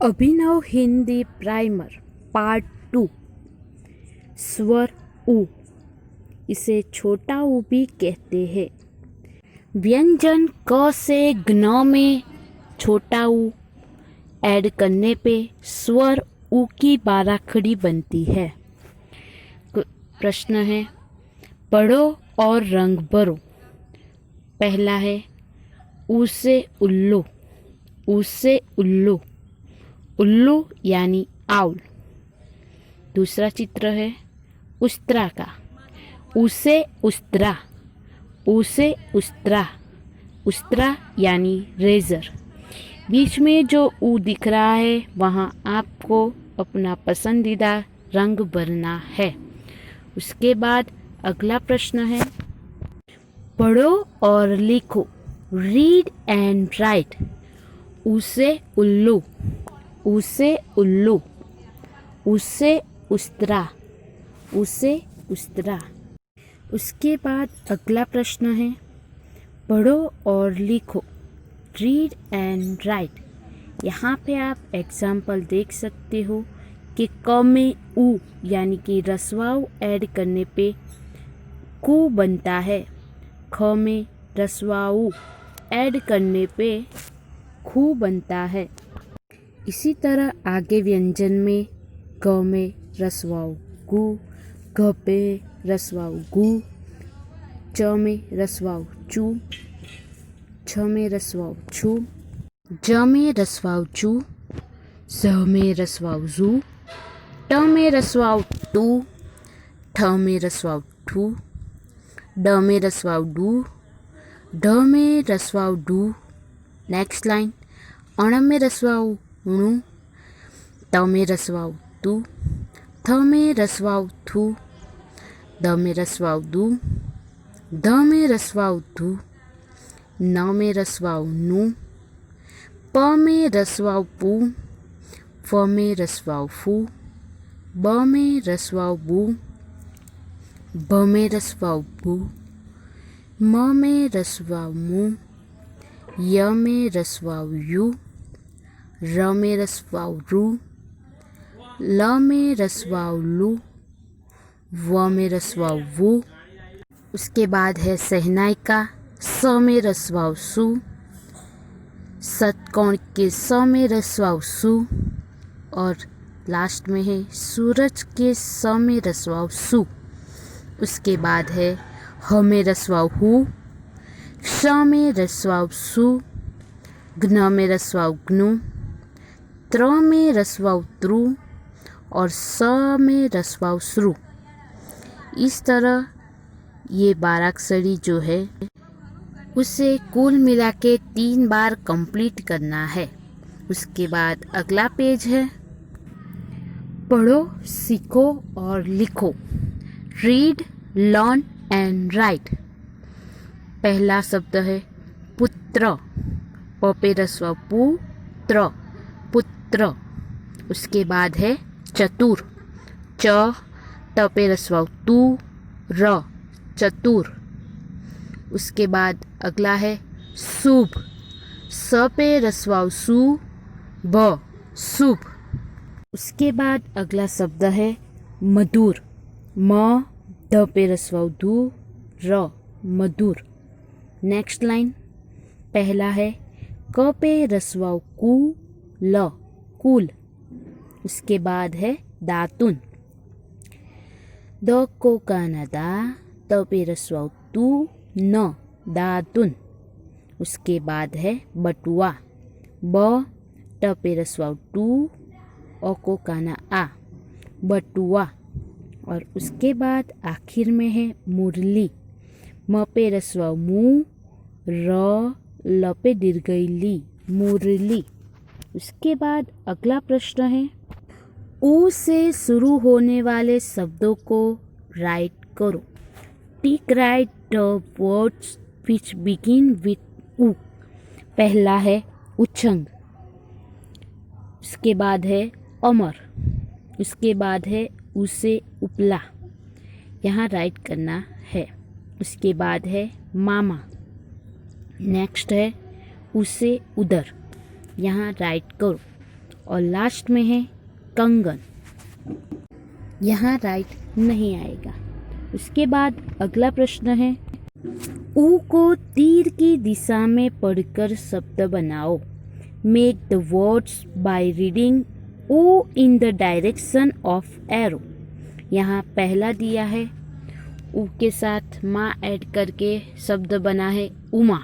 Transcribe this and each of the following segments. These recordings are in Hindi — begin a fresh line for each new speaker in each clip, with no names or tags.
अभिनव हिंदी प्राइमर पार्ट 2 स्वर उ। इसे छोटा उ भी कहते हैं। व्यंजन क से ज्ञ में छोटा उ ऐड करने पे स्वर उ की बाराखड़ी बनती है। प्रश्न है, पढ़ो और रंग भरो। पहला है उ से उल्लू। उ से उल्लू, उल्लू यानी आउल। दूसरा चित्र है उस्त्रा का। उसे उस्त्रा, उसे उस्त्रा, उस्त्रा यानी रेजर। बीच में जो उ दिख रहा है वहाँ आपको अपना पसंदीदा रंग भरना है। उसके बाद अगला प्रश्न है, पढ़ो और लिखो। Read and right. उसे उल्लू, उसे उल्लू, उसे उस्त्रा, उसे उस्त्रा। उसके बाद अगला प्रश्न है, पढ़ो और लिखो। Read and right. यहाँ पे आप एग्जाम्पल देख सकते हो कि क में उ यानी कि रस्वाऊ ऐड करने पे कु बनता है। ख में रस्वाऊ ऐड करने पे खु बनता है। इसी तरह आगे व्यंजन में ग में रस्वाऊ गु, घ पे रस्वाऊ गु, च में रस्वाऊ चू, छ में रस्वाऊ छू, ज में रस्वाऊ चू, ज में रस्वाऊ जू, ट में रस्वाऊ टू, ठ में रस्वाऊ ठू, ड में रस्वाऊ डू, ढ में रस्वाऊ डू। नेक्स्ट लाइन, अण में रस्वाऊ णु, त में रस्वाऊ तू, थ में रस्वाऊ थू, द में रस्वाऊ दू, ध में रस्वाऊ धू, न में रस्वाऊ नू, प में रस्वाऊ पू, फ में रस्वाऊ फू, ब में रस्वाऊ बू, भ में रस्वाऊ भू, म में रस्वाऊ मू, य में रस्वाऊ यू, र में रस्वाऊ रू, ल में रस्वाऊ लू, व में रस्वाऊ वू। उसके बाद है सहनाई का। स में रस्वाऊ सु, षटकोण के स में रस्वाऊ सु, और लास्ट में है सूरज के स में रस्वाऊ सु। उसके बाद है ह में रस्वाऊ हु, श में रस्वाऊ सु, घ्न में रस्वाऊ ग्नु, त्र में रस्वाऊ त्रु, और स में रस्वाऊ श्रु। इस तरह ये बाराक्षरी जो है उसे कुल मिला के 3 बार कंप्लीट करना है। उसके बाद अगला पेज है, पढ़ो, सीखो और लिखो। Read, learn and right. पहला शब्द है पुत्र। प पे रस्वाऊ पू, त्र, पुत्र। उसके बाद है चतुर। च, त पे रस्वाऊ तू, र, चतुर। उसके बाद अगला है शुभ। स पे रस्वाऊ सु, भ, शुभ। उसके बाद अगला शब्द है मधुर। म, ध पे रस्वाऊ धू, र, मधुर। नेक्स्ट लाइन, पहला है क पे रस्वाऊ कु, ल, कुल। उसके बाद है दातुन। द को काना दा, त पे रस्वाऊ तू, न, दातुन। उसके बाद है बटुआ। ब, ट पे रस्वाऊ टू, अ को काना आ, बटुआ। और उसके बाद आखिर में है मुरली। म पे रस्वाऊ मू, र, ल पे दीर्घई ली, मुरली। उसके बाद अगला प्रश्न है, उ से शुरू होने वाले शब्दों को राइट करो। टिक right the words which begin with उ। पहला है उच्छंग। उसके बाद है अमर। उसके बाद है उसे उपला, यहाँ राइट करना है। उसके बाद है मामा। नेक्स्ट है उसे उधर, यहाँ राइट करो। और लास्ट में है कंगन। यहाँ राइट नहीं आएगा। उसके बाद अगला प्रश्न है, ऊ को तीर की दिशा में पढ़कर शब्द बनाओ। Make the words by reading ऊ in the direction of arrow. यहाँ पहला दिया है, ऊ के साथ माँ ऐड करके शब्द बना है उमा।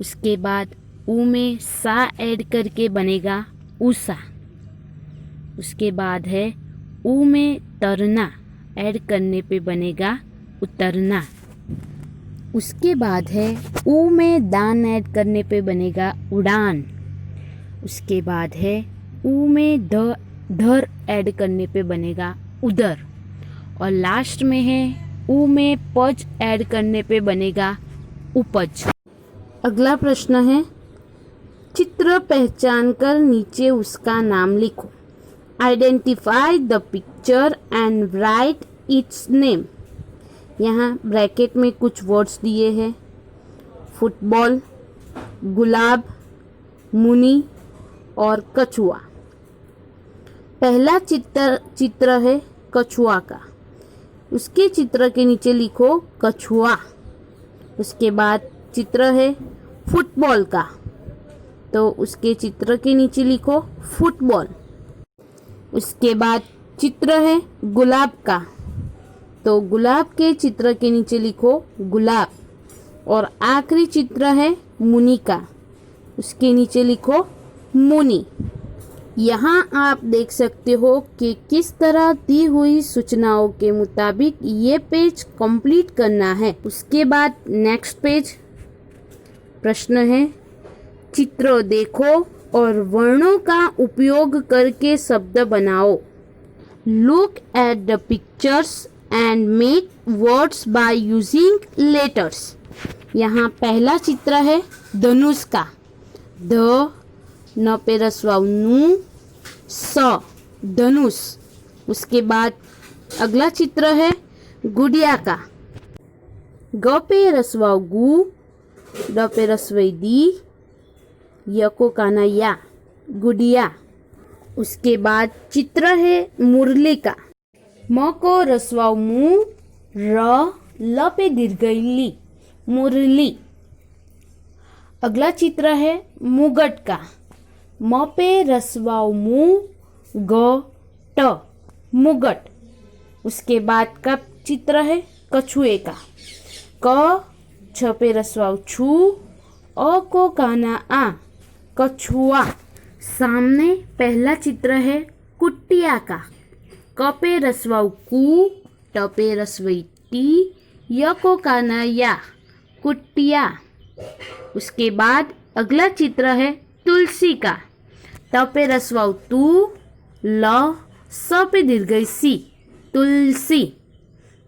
उसके बाद ऊ में सा ऐड करके बनेगा उषा। उसके बाद है ऊ में तरना ऐड करने पे बनेगा उतरना। उसके बाद है ऊ में दान ऐड करने पे बनेगा उड़ान। उसके बाद है ऊ में धर ऐड करने पे बनेगा उदर। और लास्ट में है ऊ में पज ऐड करने पे बनेगा उपज। अगला प्रश्न है, चित्र पहचान कर नीचे उसका नाम लिखो। Identify the picture and right it's name. यहाँ ब्रैकेट में कुछ वर्ड्स दिए हैं, फुटबॉल, गुलाब, मुनी और कछुआ। पहला चित्र है कछुआ का, उसके चित्र के नीचे लिखो कछुआ। उसके बाद चित्र है फुटबॉल का, तो उसके चित्र के नीचे लिखो फुटबॉल। उसके बाद चित्र है गुलाब का, तो गुलाब के चित्र के नीचे लिखो गुलाब। और आखिरी चित्र है मुनि का, उसके नीचे लिखो मुनि। यहाँ आप देख सकते हो कि किस तरह दी हुई सूचनाओं के मुताबिक ये पेज कंप्लीट करना है। उसके बाद नेक्स्ट पेज प्रश्न है, चित्र देखो और वर्णों का उपयोग करके शब्द बनाओ। Look at the pictures and make words by using letters. यहाँ पहला चित्र है धनुष का, ध न पे रस्वाउ नु स धनुष। उसके बाद अगला चित्र है गुड़िया का, ग पे रस्वाउ गु, ड पे रस्वई दी, य को काना या, गुड़िया। उसके बाद चित्र है मुरली का, म को रस्वाउ मु, र ल पे दीर्घई ली, मुरली। अगला चित्र है मुगट का, म पे रस्वाउ मु, ग ट, मुगट। उसके बाद का चित्र है कछुए का, क छ पे रस्वाउ छु, अ को काना आ, कछुआ। सामने पहला चित्र है कुटिया का, क पे रस्वाउ कु, ट पे रस्वई टी, य को काना या, कुटिया। उसके बाद अगला चित्र है तुलसी का, त पे रस्वाउ तू, ल स पे दीर्घई सी, तुलसी।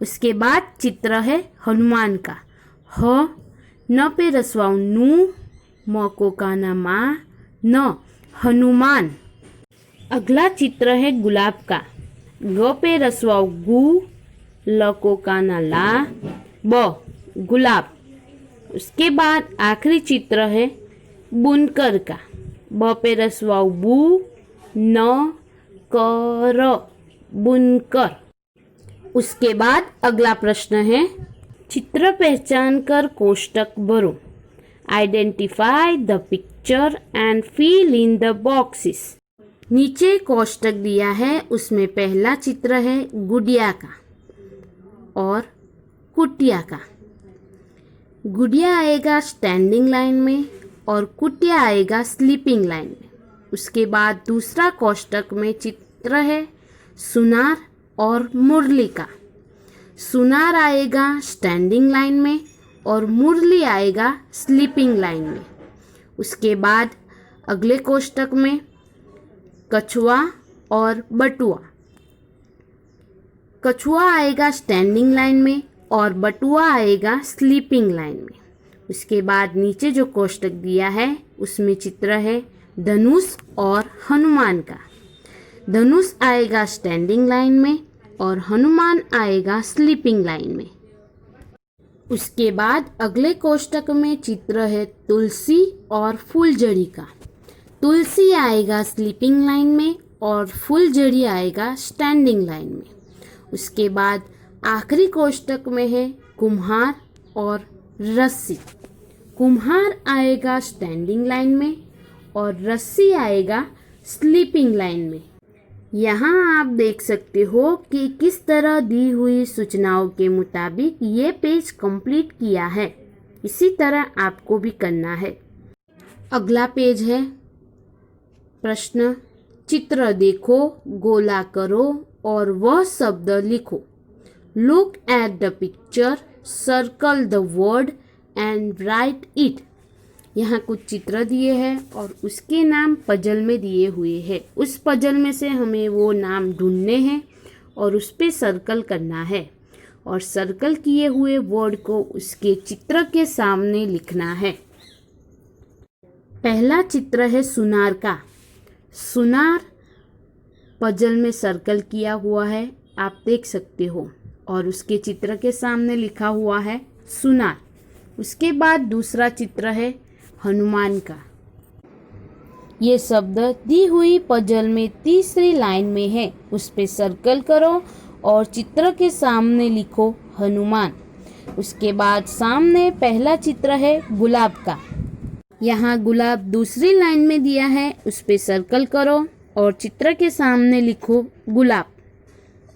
उसके बाद चित्र है हनुमान का, ह न पे रस्वाउ नु, म को काना मा, न, हनुमान। अगला चित्र है गुलाब का, ग पे रस्वाउ गु, ल को काना ला, ब, गुलाब। उसके बाद आखिरी चित्र है बुनकर का, ब पे रस्वाउ बु, न, कर, बुनकर। उसके बाद अगला प्रश्न है, चित्र पहचान कर कोष्टक भरो। Identify the picture and fill in the boxes. नीचे कोष्टक दिया है, उसमें पहला चित्र है गुड़िया का और कुटिया का। गुड़िया आएगा स्टैंडिंग लाइन में और कुटिया आएगा स्लीपिंग लाइन में। उसके बाद दूसरा कोष्टक में चित्र है सुनार और मुरली का। सुनार आएगा स्टैंडिंग लाइन में और मुरली आएगा स्लीपिंग लाइन में। उसके बाद अगले कोष्टक में कछुआ और बटुआ। कछुआ आएगा स्टैंडिंग लाइन में और बटुआ आएगा स्लीपिंग लाइन में। उसके बाद नीचे जो कोष्टक दिया है उसमें चित्र है धनुष और हनुमान का। धनुष आएगा स्टैंडिंग लाइन में और हनुमान आएगा स्लीपिंग लाइन में। उसके बाद अगले कोष्टक में चित्र है तुलसी और फूलझड़ी का। तुलसी आएगा स्लीपिंग लाइन में और फुलझड़ी आएगा स्टैंडिंग लाइन में। उसके बाद आखिरी कोष्टक में है कुम्हार और रस्सी। कुम्हार आएगा स्टैंडिंग लाइन में और रस्सी आएगा स्लीपिंग लाइन में। यहाँ आप देख सकते हो कि किस तरह दी हुई सूचनाओं के मुताबिक ये पेज कंप्लीट किया है। इसी तरह आपको भी करना है। अगला पेज है प्रश्न। चित्र देखो, गोला करो और वह शब्द लिखो। Look at the picture, circle the word and right it. यहाँ कुछ चित्र दिए हैं और उसके नाम पजल में दिए हुए हैं। उस पजल में से हमें वो नाम ढूंढने हैं और उस पर सर्कल करना है और सर्कल किए हुए वर्ड को उसके चित्र के सामने लिखना है। पहला चित्र है सुनार का। सुनार पजल में सर्कल किया हुआ है, आप देख सकते हो, और उसके चित्र के सामने लिखा हुआ है सुनार। उसके बाद दूसरा चित्र है हनुमान का। ये शब्द दी हुई पजल में तीसरी लाइन में है, उस पे सर्कल करो और चित्र के सामने लिखो हनुमान। उसके बाद सामने पहला चित्र है गुलाब का। यहाँ गुलाब दूसरी लाइन में दिया है, उस पे सर्कल करो और चित्र के सामने लिखो गुलाब।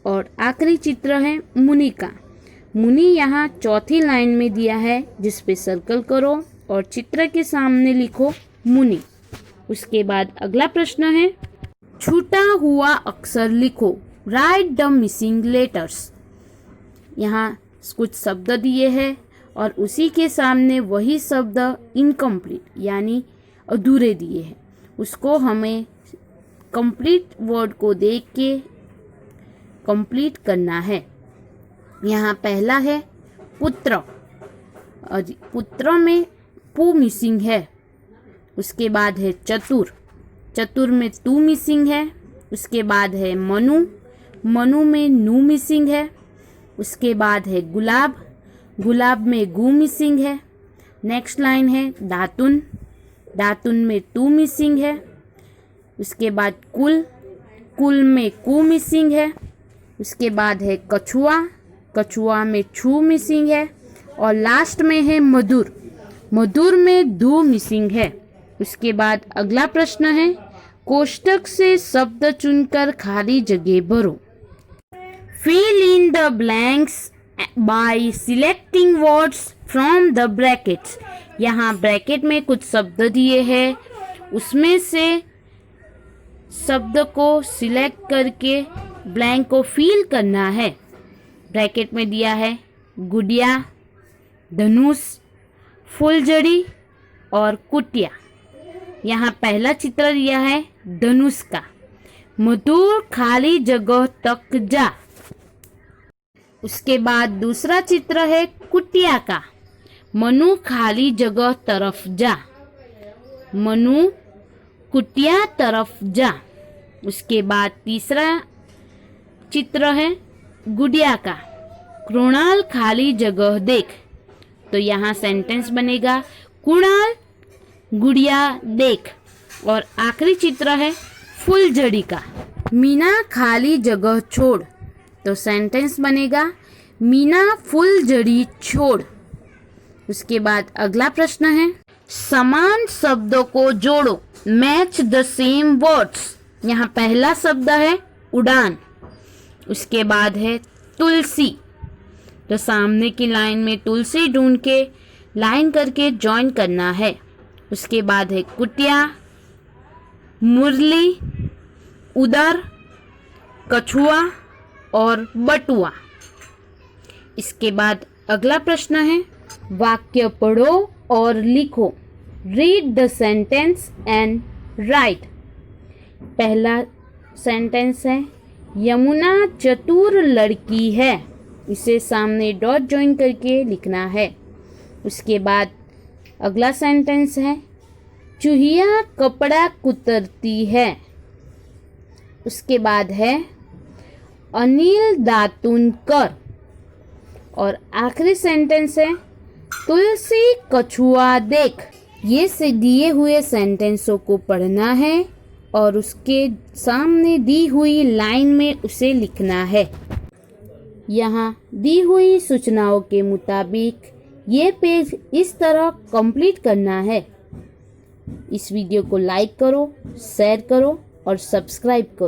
और आखिरी चित्र है मुनि का। मुनि यहाँ चौथी लाइन में दिया है, जिस पे सर्कल करो और चित्र के सामने लिखो मुनि। उसके बाद अगला प्रश्न है छूटा हुआ अक्षर लिखो। Right the missing letters. यहाँ कुछ शब्द दिए हैं और उसी के सामने वही शब्द इनकम्प्लीट यानी अधूरे दिए हैं। उसको हमें कंप्लीट वर्ड को देख के कंप्लीट करना है। यहाँ पहला है पुत्र और पुत्र में पू मिसिंग है। उसके बाद है चतुर, चतुर में तू मिसिंग है। उसके बाद है मनु, मनु में नू मिसिंग है। उसके बाद है गुलाब, गुलाब में गू मिसिंग है। नेक्स्ट लाइन है दातुन, दातुन में तू मिसिंग है। उसके बाद कुल, कुल में कू मिसिंग है। उसके बाद है कछुआ, कछुआ में छू मिसिंग है। और लास्ट में है मधुर, मधुर में दू मिसिंग है। उसके बाद अगला प्रश्न है कोष्टक से शब्द चुनकर खाली जगह भरो। Fill in the blanks by selecting words from the brackets. यहाँ ब्रैकेट में कुछ शब्द दिए हैं, उसमें से शब्द को सिलेक्ट करके ब्लैंक को फिल करना है। ब्रैकेट में दिया है गुड़िया, धनुष, फुलझड़ी और कुटिया। यहाँ पहला चित्र दिया है धनुष का। मधुर खाली जगह तक जा। उसके बाद दूसरा चित्र है कुटिया का। मनु खाली जगह तरफ जा, मनु कुटिया तरफ जा। उसके बाद तीसरा चित्र है गुड़िया का। कृणाल खाली जगह देख। तो यहाँ सेंटेंस बनेगा कुणाल गुड़िया देख। और आखिरी चित्र है फुलझड़ी का। मीना खाली जगह छोड़। तो सेंटेंस बनेगा मीना फुलझड़ी छोड़। उसके बाद अगला प्रश्न है समान शब्दों को जोड़ो। Match the same words. यहाँ पहला शब्द है उड़ान। उसके बाद है तुलसी। तो सामने की लाइन में तुलसी ढूंढ के लाइन करके जॉइन करना है। उसके बाद है कुटिया, मुरली, उदर, कछुआ और बटुआ। इसके बाद अगला प्रश्न है वाक्य पढ़ो और लिखो। Read the sentence and right. पहला सेंटेंस है यमुना चतुर लड़की है। इसे सामने डॉट जॉइन करके लिखना है। उसके बाद अगला सेंटेंस है चूहिया कपड़ा कुतरती है। उसके बाद है अनिल दातुन कर। और आखिरी सेंटेंस है तुलसी कछुआ देख। ये से दिए हुए सेंटेंसों को पढ़ना है और उसके सामने दी हुई लाइन में उसे लिखना है। यहाँ दी हुई सूचनाओं के मुताबिक ये पेज इस तरह कंप्लीट करना है। इस वीडियो को लाइक करो, शेयर करो और सब्सक्राइब करो।